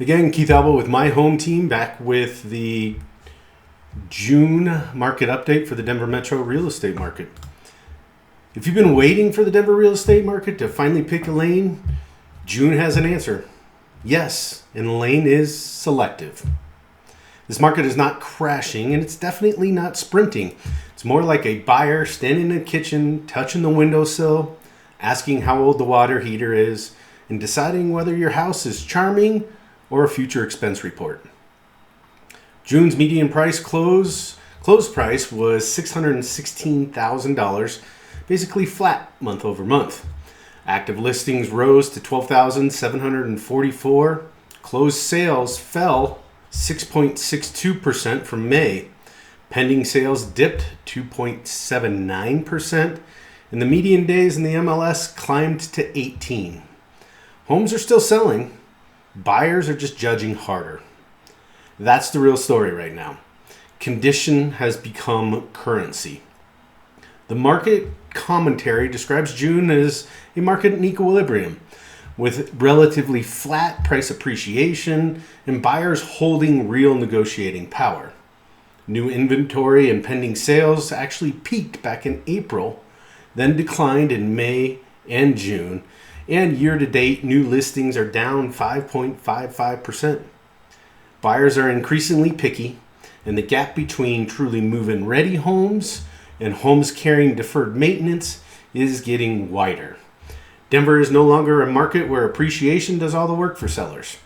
Again, Keith Alba with my home team back with the June market update for the Denver Metro real estate market. If you've been waiting for the Denver real estate market to finally pick a lane, June has an answer. Yes, and the lane is selective. This market is not crashing and it's definitely not sprinting. It's more like a buyer standing in the kitchen, touching the windowsill, asking how old the water heater is, and deciding whether your house is charming or a future expense report. June's median close price was $616,000, basically flat month over month. Active listings rose to 12,744. Closed sales fell 6.62% from May. Pending sales dipped 2.79%, and the median days in the MLS climbed to 18. Homes are still selling. Buyers are just judging harder. That's the real story right now. Condition has become currency. The market commentary describes June as a market in equilibrium, with relatively flat price appreciation and buyers holding real negotiating power. New inventory and pending sales actually peaked back in April, then declined in May and June, and year-to-date new listings are down 5.55%. Buyers are increasingly picky, and the gap between truly move-in ready homes and homes carrying deferred maintenance is getting wider. Denver is no longer a market where appreciation does all the work for sellers.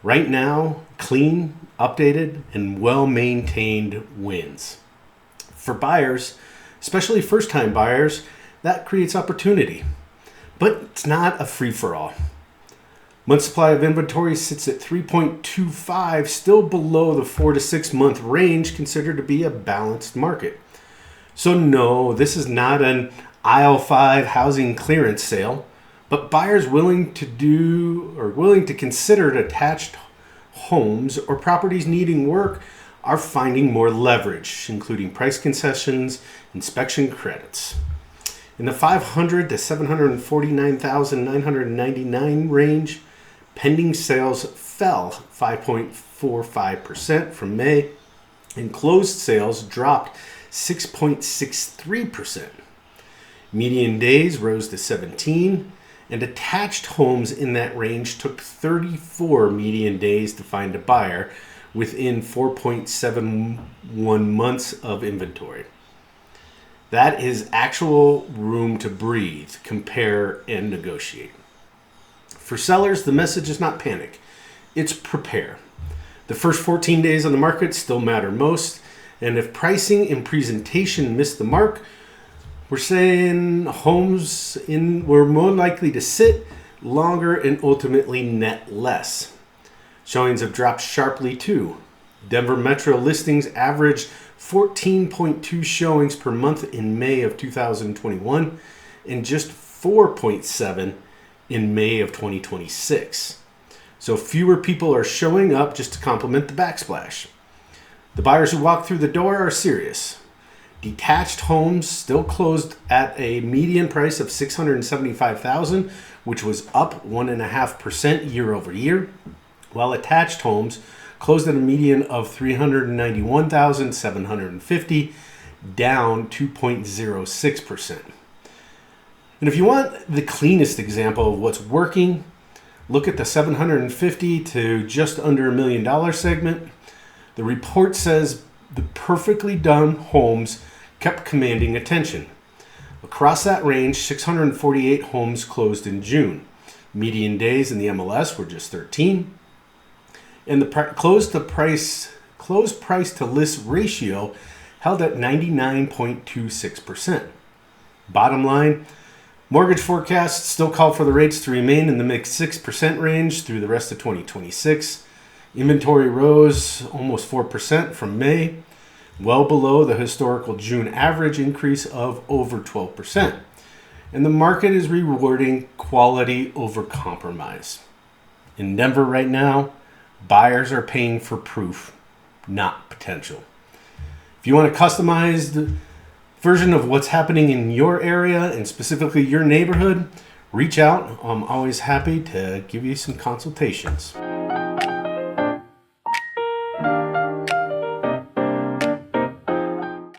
Right now, clean, updated, and well-maintained wins. For buyers, especially first-time buyers, that creates opportunity. But it's not a free-for-all. Month supply of inventory sits at 3.25, still below the 4 to 6 month range considered to be a balanced market. So no, this is not an aisle 5 housing clearance sale, but buyers willing to consider attached homes or properties needing work are finding more leverage, including price concessions, inspection credits. In the $500,000 to $749,999 range, pending sales fell 5.45% from May, and closed sales dropped 6.63%. Median days rose to 17, and attached homes in that range took 34 median days to find a buyer within 4.71 months of inventory. That is actual room to breathe, compare, and negotiate. For sellers, the message is not panic, it's prepare. The first 14 days on the market still matter most, and if pricing and presentation miss the mark, we're saying homes were more likely to sit longer and ultimately net less. Showings have dropped sharply too. Denver Metro listings averaged 14.2 showings per month in May of 2021 and just 4.7 in May of 2026. So fewer people are showing up just to complement the backsplash. The buyers who walk through the door are serious. Detached homes still closed at a median price of $675,000, which was up 1.5% year over year, while attached homes closed at a median of $391,750, down 2.06%. And if you want the cleanest example of what's working, look at the $750,000 to just under $1 million segment. The report says the perfectly done homes kept commanding attention. Across that range, 648 homes closed in June. Median days in the MLS were just 13. And the close price to list ratio held at 99.26%. Bottom line, mortgage forecasts still call for the rates to remain in the mid 6% range through the rest of 2026. Inventory rose almost 4% from May, well below the historical June average increase of over 12%. And the market is rewarding quality over compromise. In Denver right now, buyers are paying for proof, not potential. If you want a customized version of what's happening in your area and specifically your neighborhood, reach out. I'm always happy to give you some consultations.